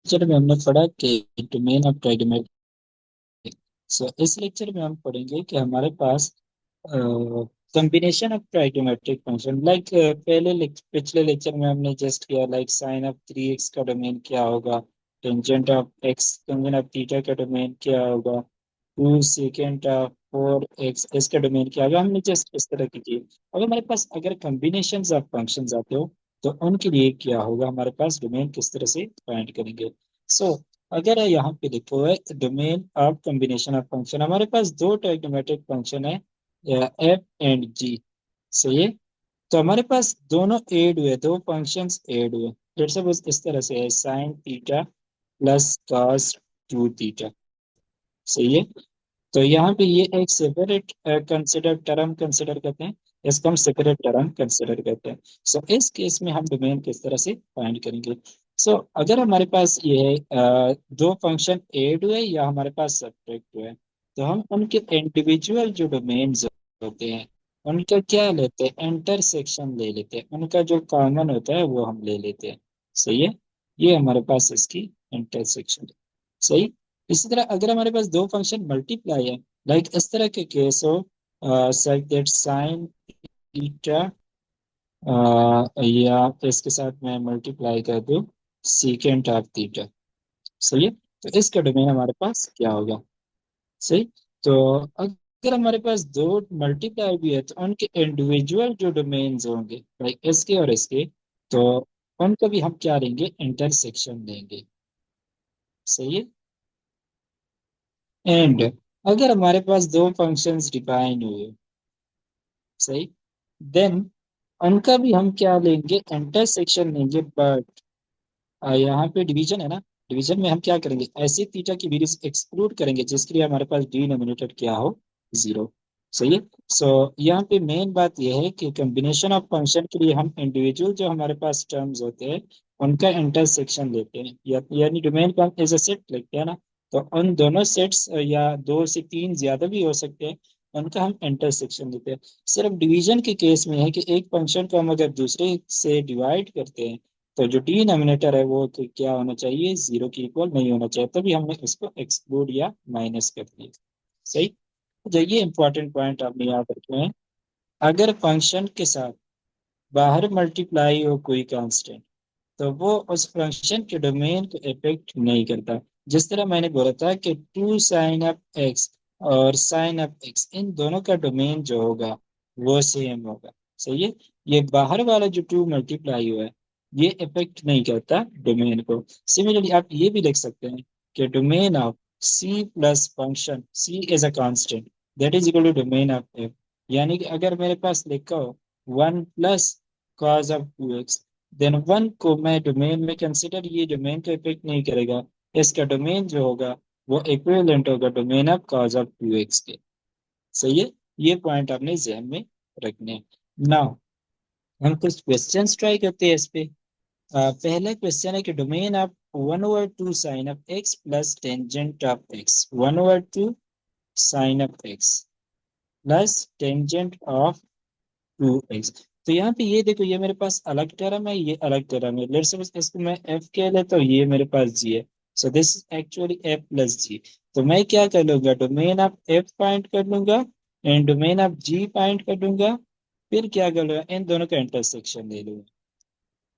Lecture में हमने पढ़ा कि डोमेन ऑफ ट्राइगोनोमेट्रिक। सो इस लेक्चर में हम पढ़ेंगे कि हमारे पास combination of trigonometric function like पिछले लेक्चर में हमने जस्ट किया लाइक साइन ऑफ 3x का डोमेन क्या होगा, tangent of x tangent of theta का डोमेन क्या होगा, 2 सेकेंड ऑफ 4x इसका डोमेन क्या होगा। हमने जस्ट इस तरह की चीज। अब हमारे पास अगर कॉम्बिनेशन ऑफ फंक्शंस आते हो तो उनके लिए क्या होगा, हमारे पास डोमेन किस तरह से फाइंड करेंगे। सो अगर यहाँ पे देखो है domain of combination of function, हमारे पास दो ट्राइगोनोमेट्रिक फंक्शन है एफ एंड जी। सही है। तो हमारे पास दोनों एड हुए, दो फंक्शंस एड हुए। लेट्स सपोज इस तरह से है sine theta plus cos 2 theta. सही है। तो यहाँ पे ये एक सेपरेट कंसिडर टर्म कंसिडर करते हैं, इसको हम सेपरेट टर्म कंसिडर करते हैं। सो इस केस में हम डोमेन किस तरह से फाइंड करेंगे। सो अगर हमारे पास ये है दो फंक्शन एड हुए या हमारे पास सब्ट्रैक्ट हुए, तो हम उनके इंडिविजुअल जो डोमेन्स होते हैं उनका क्या लेते हैं, इंटरसेक्शन ले लेते हैं, उनका जो कॉमन होता है वो हम ले लेते हैं। सही है। ये हमारे पास इसकी इंटरसेक्शन। सही। इसी तरह अगर हमारे पास दो फंक्शन मल्टीप्लाई है, लाइक इस तरह के केस हो सच दैट साइन थीटा या इसके साथ मैं मल्टीप्लाई कर दूं सीकेंट ऑफ थीटा। सही है। तो इसका डोमेन हमारे पास क्या होगा। सही। तो अगर हमारे पास दो मल्टीप्लाई भी है तो उनके इंडिविजुअल जो डोमेन्स होंगे लाइक इसके और इसके, तो उनको भी हम क्या लेंगे, इंटरसेक्शन लेंगे। सही है। एंड अगर हमारे पास दो फंक्शंस डिफाइन हुए, सही, देन उनका भी हम क्या लेंगे, इंटरसेक्शन लेंगे। बट यहाँ पे डिवीजन है ना, डिवीजन में हम क्या करेंगे, ऐसी थीटा की वैल्यूज एक्सक्लूड करेंगे जिसके लिए हमारे पास डिनोमिनेटर क्या हो, जीरो। सही है। सो यहाँ पे मेन बात यह है कि कॉम्बिनेशन ऑफ फंक्शन के लिए हम इंडिविजुअल जो हमारे पास टर्म्स होते हैं उनका इंटरसेक्शन लेते हैं, यानी डोमेन को हम एज अ सेट लिखते हैं ना। तो उन दोनों सेट्स या दो से तीन ज्यादा भी हो सकते हैं, उनका हम इंटरसेक्शन लेते हैं। सिर्फ डिवीजन के केस में है कि एक फंक्शन को हम अगर दूसरे से डिवाइड करते हैं तो जो डिनोमिनेटर है वो तो क्या होना चाहिए, जीरो के इक्वल नहीं होना चाहिए, तभी हमने इसको एक्सक्लूड या माइनस कर दिया। सही। तो ये इंपॉर्टेंट पॉइंट आपने याद रखे हैं। अगर फंक्शन के साथ बाहर मल्टीप्लाई हो कोई कांस्टेंट तो वो उस फंक्शन के डोमेन को इफेक्ट नहीं करता। जिस तरह मैंने बोला था कि टू साइन ऑफ एक्स और साइन ऑफ एक्स इन दोनों का डोमेन जो होगा वो सेम होगा। सही है। ये बाहर वाला जो टू मल्टीप्लाई हुआ है ये इफेक्ट नहीं करता डोमेन को। सिमिलरली आप ये भी लिख सकते हैं कि domain of C plus function C is a constant that is equal to domain of F. यानी कि अगर मेरे पास लिखा हो one plus cos of 2x, then one को मैं डोमेन में कंसिडर, ये डोमेन को इफेक्ट नहीं करेगा। इसका डोमेन जो होगा वो इक्विवेलेंट होगा domain of cause of 2x के। सही है। ये पॉइंट आपने ध्यान में रखने हैं। नाउ हम कुछ क्वेश्चंस ट्राई करते हैं इस पे। पहला क्वेश्चन है कि domain of 1/2 sine of X plus tangent of X, 1/2 sine of X plus tangent of 2x। तो यहाँ पे ये देखो, ये मेरे पास अलग टर्म है, ये अलग टर्म है। लेट्स सपोज इसको मैं f कह लेता हूँ, ये मेरे पास g है। So this is actually f plus g। तो मैं क्या कर लूंगा, डोमेन ऑफ f फाइंड कर लूंगा and domain of g find कर लूंगा। फिर क्या कर लूंगा, इन दोनों का इंटरसेक्शन ले लूंगा।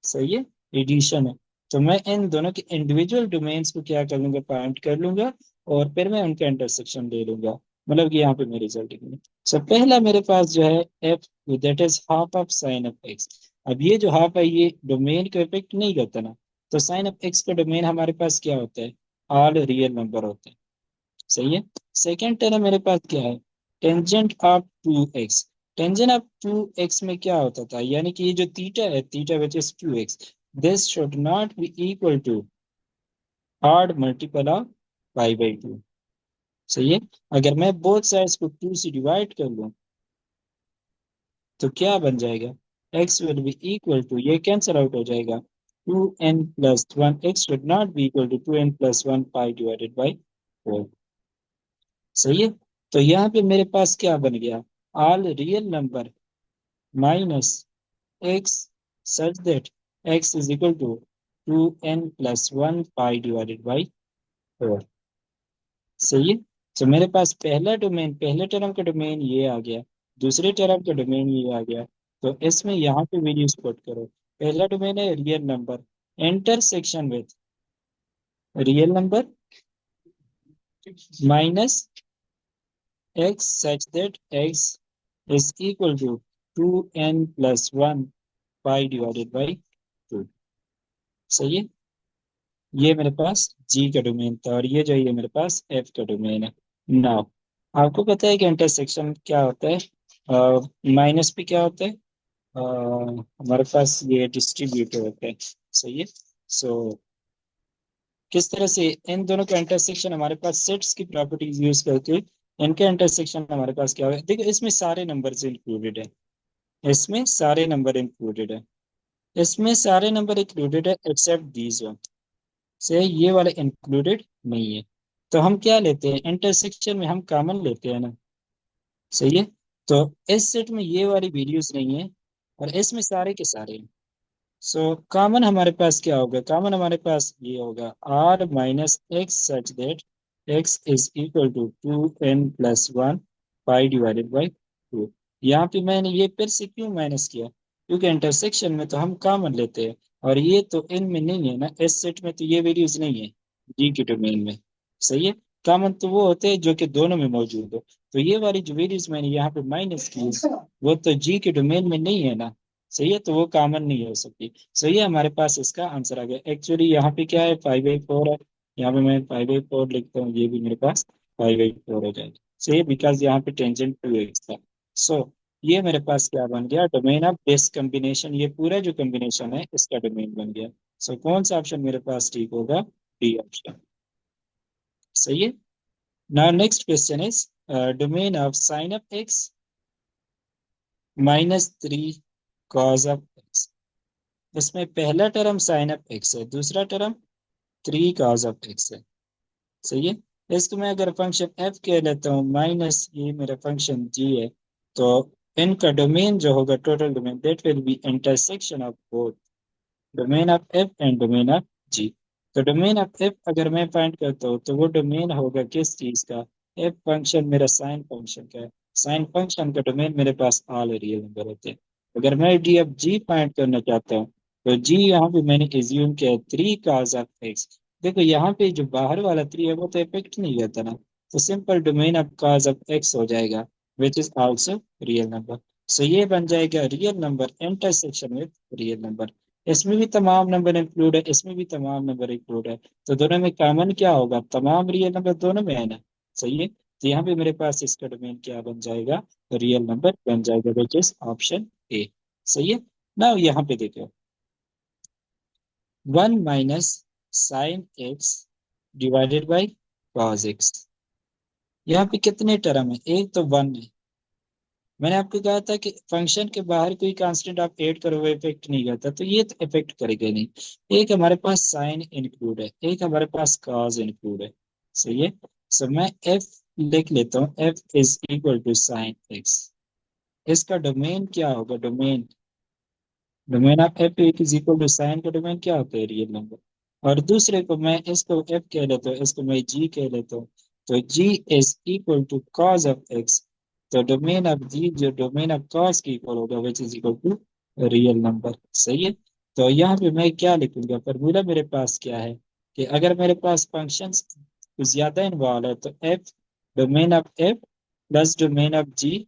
सही है। एडिशन है। तो मैं इन दोनों के इंडिविजुअल डोमेन्स को क्या कर लूंगा, फाइंड कर लूंगा और फिर मैं उनका इंटरसेक्शन ले लूंगा। मतलब कि यहाँ पे मेरी रिजल्ट। सो पहला मेरे पास जो है F, that is half of sine of x. अब ये जो हाफ है ये डोमेन को इफेक्ट नहीं करता ना। तो साइन ऑफ एक्स का डोमेन हमारे पास क्या होता है, ऑल रियल नंबर होते हैं। सही है। सेकेंड टर्म मेरे पास क्या है, tangent of 2x। Tangent of 2x में क्या होता था, यानी कि ये जो थीटा है, theta which is 2x, this should not be equal to odd multiple of pi. सही है। अगर मैं बोथ साइड्स को 2 से डिवाइड कर लूं तो क्या बन जाएगा, x will be equal to, ये कैंसिल आउट हो जाएगा, 2n+1। x should not be equal to 2n+1 पाई/4। सही है। तो यहाँ पे मेरे पास क्या बन गया, all real number minus X such that x is equal to 2n+1 pi divided by 4। सही है। तो मेरे पास पहला डोमेन, पहले टर्म का डोमेन ये आ गया, दूसरे टर्म का डोमेन ये आ गया। तो इसमें यहाँ पे वैल्यूज पुट करो। पहला डोमेन है real number, intersection with real number minus x such that x is equal to 2n+1 pi divided by 2। सही है। ये मेरे पास जी का डोमेन था और ये जो ये मेरे पास एफ का डोमेन है। नाउ आपको पता है कि इंटरसेक्शन क्या होता है, माइनस भी क्या होता है, हमारे पास ये डिस्ट्रीब्यूटर होता है। सही है। सो किस तरह से इन दोनों का इंटरसेक्शन हमारे पास सेट्स की प्रॉपर्टीज यूज करके इनका इंटरसेक्शन हमारे पास क्या होगा। देखो इसमें सारे नंबर्स इंक्लूडेड है, इसमें सारे नंबर इंक्लूडेड है, इसमें सारे नंबर इंक्लूडेड है एक्सेप्ट दीज वन। से ये वाले इंक्लूडेड नहीं है। तो हम क्या लेते हैं, इंटरसेक्शन में हम कॉमन लेते हैं ना। सही है। तो इस सेट में ये वाली वैल्यूज नहीं है और इसमें सारे के सारे हैं। सो कॉमन हमारे पास क्या होगा, कॉमन हमारे पास ये होगा r-x such that x is equal to 2n+1 pi divided by 2। यहाँ पे मैंने ये फिर से क्यों माइनस किया, क्योंकि इंटरसेक्शन में तो हम कॉमन लेते हैं और ये तो इनमें नहीं है ना, इस सेट में तो ये वैल्यूज नहीं है जी के डोमेन में। सही है। कॉमन तो वो होते हैं जो कि दोनों में मौजूद हो। तो ये वाली जो वैल्यूज मैंने यहाँ पे माइनस की वो तो जी के डोमेन में नहीं है ना। सही है। तो वो कॉमन नहीं हो सकती। सही है। हमारे पास इसका आंसर आ गया। एक्चुअली यहाँ पे क्या है, 5/4 है। यहाँ पे मैं 5/4 लिखता हूँ, ये भी मेरे पास 5/4 हो जाएगा। सही है, बिकॉज यहाँ पे टेंजेंट 2x था। सो ये मेरे पास क्या बन गया, डोमेन ऑफ दिस कॉम्बिनेशन, ये पूरा जो कॉम्बिनेशन है इसका डोमेन बन गया। सो कौन सा ऑप्शन मेरे पास ठीक होगा, डी ऑप्शन। सही है। Now next question is domain of sine of x -3 cos of x। इसमें पहला टर्म साइन ऑफ एक्स है, दूसरा टर्म 3 cos ऑफ x है। सही है। इसको मैं अगर फंक्शन f कह लेता हूँ, माइनस ये मेरा फंक्शन g है। तो इनका डोमेन जो होगा, total domain, that will be intersection of both domain of F and domain of G. तो डोमेन ऑफ एफ अगर मैं फाइंड करता हूँ तो वो डोमेन होगा किस चीज का, एफ फंक्शन मेरा साइन फंक्शन का है। साइन फंक्शन का डोमेन मेरे पास ऑल रियल नंबर होते हैं। अगर मैं डी एफ जी फाइंड करना चाहता हूँ तो जी यहाँ पे मैंने एज्यूम किया है 3 cos ऑफ x। देखो यहाँ पे जो बाहर वाला 3 है वो तो इफेक्ट नहीं करता ना, तो simple domain of cos of x हो जाएगा, which is also real number. So ये बन जाएगा real number intersection with real number. इसमें भी तमाम नंबर इंक्लूड है, इसमें भी तमाम नंबर इंक्लूड है। तो दोनों में कॉमन क्या होगा, तमाम रियल नंबर दोनों में है ना। सही है। तो यहाँ पे मेरे पास इसका डोमेन क्या बन जाएगा, रियल नंबर बन जाएगा, विच इज ऑप्शन ए। सही है। ना यहाँ पे देखो, 1 - sin x divided by cos x। यहाँ पे कितने टर्म है, एक तो 1 है। मैंने आपको कहा था कि फंक्शन के बाहर कोई कांस्टेंट आप ऐड करो वो इफेक्ट नहीं करता, तो ये तो इफेक्ट करेगा नहीं। एक हमारे पास साइन इंक्लूड है, एक हमारे पास कॉस इंक्लूड है। सही है। सो मैं एफ लिख लेता हूँ, F is equal to sine X. इसका डोमेन क्या होगा, domain, domain of F is equal to sine का डोमेन क्या होता है, रियल नंबर। और दूसरे को मैं इसको एफ कह लेता हूँ, इसको मैं जी कह लेता हूँ। तो G is equal to cos of X. तो डोमेन ऑफ जी जो डोमेन ऑफ कॉस की इक्वल होगा, which is equal to real number. सही है। तो यहाँ पे मैं क्या लिखूंगा, फॉर्मूला मेरे पास क्या है कि अगर मेरे पास फंक्शंस कुछ ज्यादा इन्वॉल्व है तो F, domain of F plus domain of G.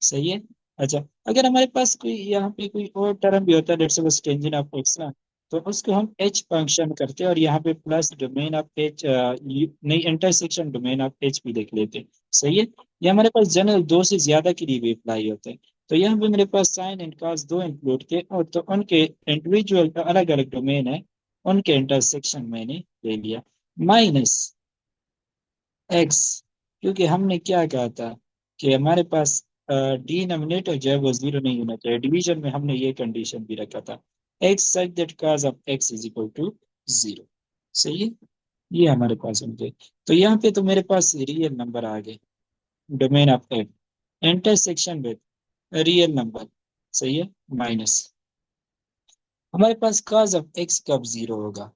सही है। अच्छा, अगर हमारे पास कोई यहाँ पे कोई और टर्म भी होता है, let's suppose tangent of x ना, तो उसको हम एच फंक्शन करते हैं और यहाँ पे प्लस डोमेन ऑफ एच, नहीं, इंटरसेक्शन डोमेन ऑफ एच भी देख लेते हैं। सही है। ये हमारे पास जनरल दो से ज्यादा के लिए भी अप्लाई होते हैं। तो यहाँ पे मेरे पास साइन एंड कॉस दो इंक्लूड थे और तो उनके इंडिविजुअल अलग अलग डोमेन है, उनके इंटरसेक्शन मैंने ले लिया। माइनस एक्स, क्योंकि हमने क्या कहा था कि हमारे पास डिनोमिनेटर जो है वो जीरो नहीं होना चाहिए, डिवीजन में हमने ये कंडीशन भी रखा था, X such that cos of X is equal to 0। सही है। ये हमारे पास होंगे। तो यहाँ पे तो मेरे पास रियल नंबर आ गए, domain of F intersection with real number. सही है। माइनस हमारे पास cos ऑफ x कब जीरो होगा?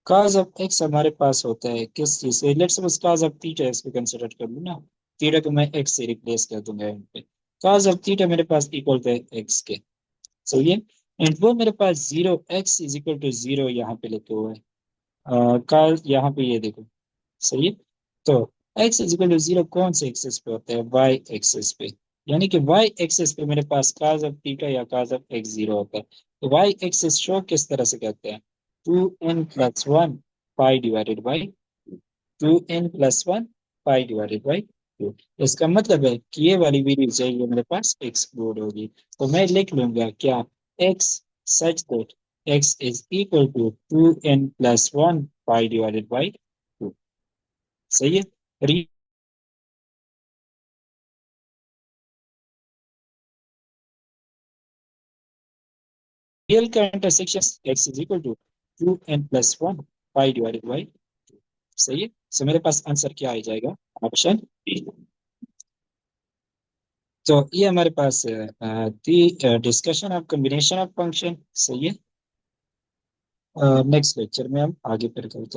cos ऑफ x हमारे पास होता है किस चीज से? Let's suppose cos of theta इसको कंसिडर कर लूँ ना। थीटा को मैं x से रिप्लेस कर दूंगा यहाँ पे। cos ऑफ थीटा मेरे पास इक्वल है x के। सही है। एंड वो मेरे पास zero, x is equal to zero यहाँ पे लिखे हुए हैं। कल यहाँ पे ये देखो। सही है। तो x is equal to zero कौन से एक्सेस पे होता है? y एक्सेस पे। यानी कि y एक्सेस पे मेरे पास cos ऑफ थीटा या cos ऑफ x जीरो होता है। तो y एक्सेस शो किस तरह से करते हैं? 2n+1 pi divided by 2n+1 pi divided by 2। इसका मतलब है कि ये वाली वैल्यू चाहिए मेरे पास एक्सक्लूड होगी। तो मैं लिख लूंगा क्या? x such that x is equal to 2n+1 pi divided by 2। सही है। रियल का intersection x is equal to 2n+1 pi divided by. सही है। सो मेरे पास आंसर क्या आ जाएगा? Option B. तो ये हमारे पास थी discussion of combination of function. सही है। नेक्स्ट लेक्चर में हम आगे फिर करते हैं।